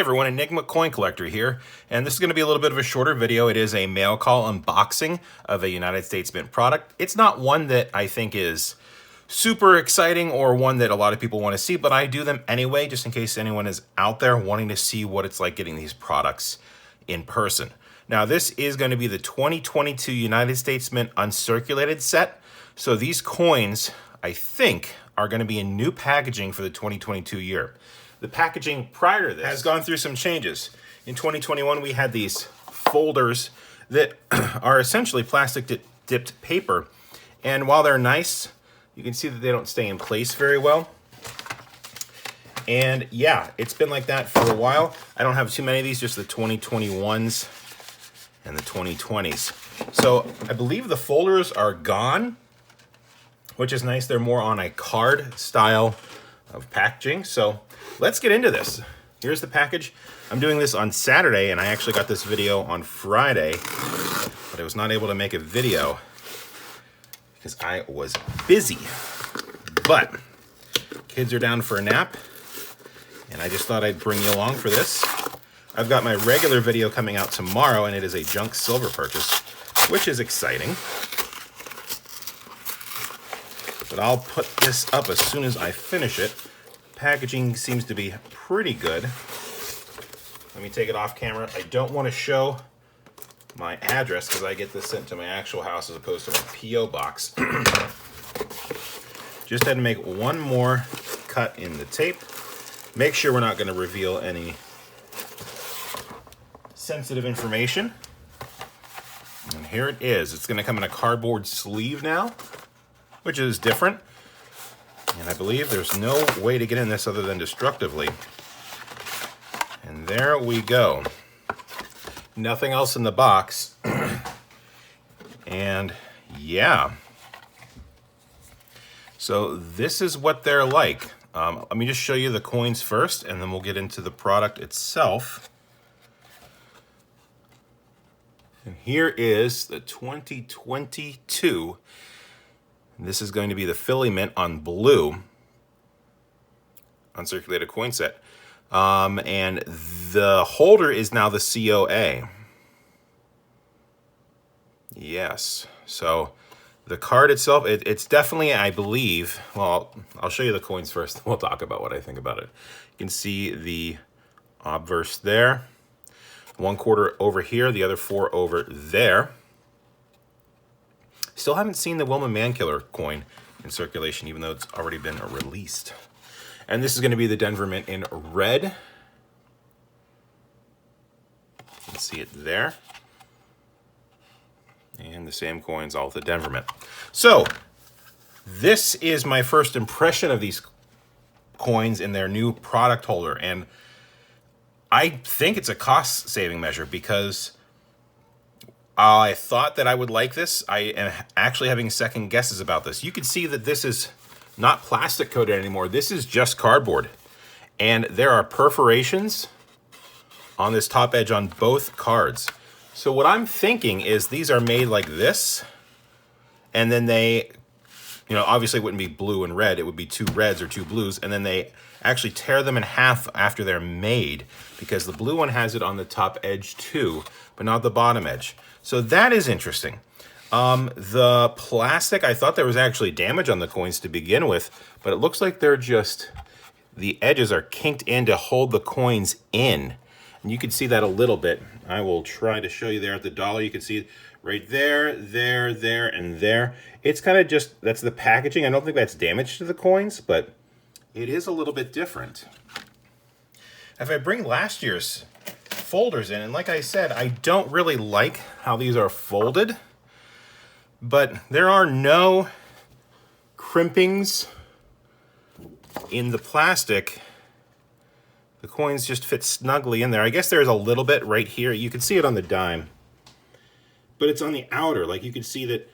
everyone, EnigmaCoinCollector here, and this is going to be a little bit of a shorter video. It is a mail call unboxing of a United States Mint product. It's not one that I think is super exciting or one that a lot of people want to see, but I do them anyway, just in case anyone is out there wanting to see what it's like getting these products in person. Now, this is going to be the 2022 United States Mint Uncirculated set. So these coins, I think, are going to be in new packaging for the 2022 year. The packaging prior to this has gone through some changes. In 2021, we had these folders that are essentially plastic dipped paper. And while they're nice, you can see that they don't stay in place very well. And yeah, it's been like that for a while. I don't have too many of these, just the 2021s and the 2020s. So I believe the folders are gone, which is nice. They're more on a card style of packaging. So let's get into this. Here's the package. I'm doing this on Saturday, and I actually got this video on Friday, but I was not able to make a video because I was busy. But kids are down for a nap, and I just thought I'd bring you along for this. I've got my regular video coming out tomorrow, and it is a junk silver purchase, which is exciting. But I'll put this up as soon as I finish it. Packaging seems to be pretty good. Let me take it off camera. I don't want to show my address because I get this sent to my actual house as opposed to my P.O. box. Just had to make one more cut in the tape. Make sure we're not going to reveal any sensitive information. And here it is. It's going to come in a cardboard sleeve now, which is different. And I believe there's no way to get in this other than destructively. And there we go. Nothing else in the box. And yeah. So this is what they're like. Let me just show you the coins first, and then we'll get into the product itself. And here is the 2022. This is going to be the Philly Mint on blue uncirculated coin set. And the holder is now the COA. Yes. So the card itself, it's definitely, I believe, well, I'll show you the coins first. We'll talk about what I think about it. You can see the obverse there. 1/4 over here, the other 4 over there. Still haven't seen the Wilma Mankiller coin in circulation, even though it's already been released. And this is going to be the Denver Mint in red. You can see it there. And the same coins, all with the Denver Mint. So, this is my first impression of these coins in their new product holder. And I think it's a cost-saving measure because I thought that I would like this. I am actually having second guesses about this. You can see that this is not plastic coated anymore. This is just cardboard. And there are perforations on this top edge on both cards. So what I'm thinking is these are made like this. And then they, obviously it wouldn't be blue and red. It would be 2 reds or 2 blues. And then they actually tear them in half after they're made, because the blue one has it on the top edge too, but not the bottom edge. So that is interesting. The plastic, I thought there was actually damage on the coins to begin with, but it looks like they're just, the edges are kinked in to hold the coins in. And you can see that a little bit. I will try to show you there at the dollar. You can see it right there, there, there, and there. It's kind of just, that's the packaging. I don't think that's damage to the coins, but it is a little bit different. If I bring last year's folders in, and like I said, I don't really like how these are folded, but there are no crimpings in the plastic. The coins just fit snugly in there. I guess there's a little bit right here. You can see it on the dime, but it's on the outer. Like you can see that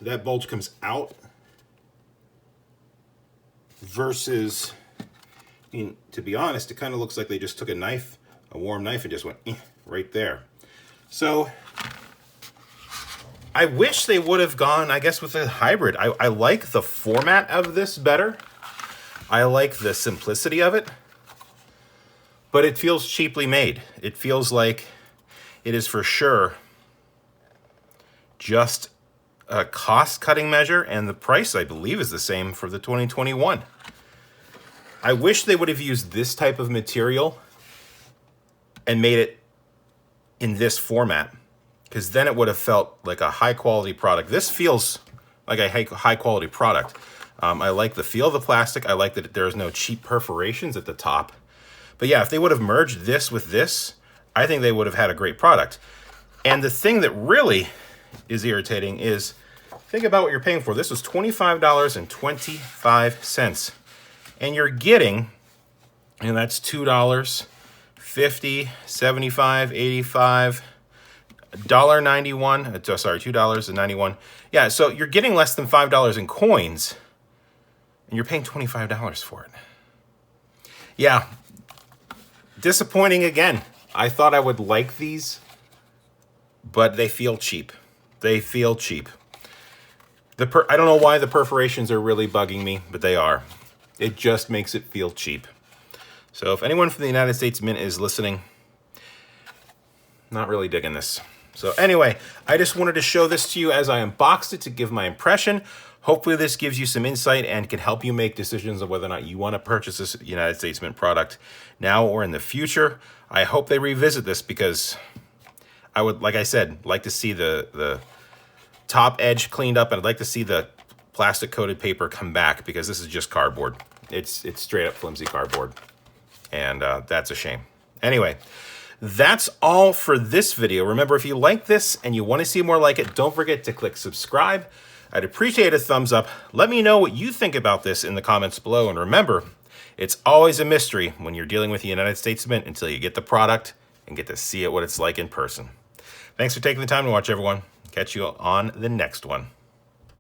that bulge comes out versus, to be honest, it kind of looks like they just took a knife, a warm knife, and just went right there. So I wish they would have gone, I guess, with a hybrid. I like the format of this better. I like the simplicity of it. but it feels cheaply made. It feels like it is for sure just a cost-cutting measure, and the price, I believe, is the same for the 2021. I wish they would have used this type of material and made it in this format, because then it would have felt like a high-quality product. This feels like a high-quality product. I like the feel of the plastic. I like that there's no cheap perforations at the top. But yeah, if they would have merged this with this, I think they would have had a great product. And the thing that really is irritating is, think about what you're paying for. This was $25.25. And you're getting, and that's $2, $50, $75, $85, $1.91. Sorry, $2.91. Yeah, so you're getting less than $5 in coins, and you're paying $25 for it. Yeah, disappointing again. I thought I would like these, but they feel cheap. They feel cheap. I don't know why the perforations are really bugging me, but they are. It just makes it feel cheap. So if anyone from the United States Mint is listening, not really digging this. So anyway, I just wanted to show this to you as I unboxed it to give my impression. Hopefully this gives you some insight and can help you make decisions on whether or not you want to purchase this United States Mint product now or in the future. I hope they revisit this, because I would, like I said, like to see the top edge cleaned up, and I'd like to see the plastic coated paper come back, because this is just cardboard. It's straight up flimsy cardboard, and that's a shame. Anyway, that's all for this video. Remember, if you like this and you want to see more like it, don't forget to click subscribe. I'd appreciate a thumbs up. Let me know what you think about this in the comments below. And remember, it's always a mystery when you're dealing with the United States Mint until you get the product and get to see it what it's like in person. Thanks for taking the time to watch, everyone. Catch you on the next one.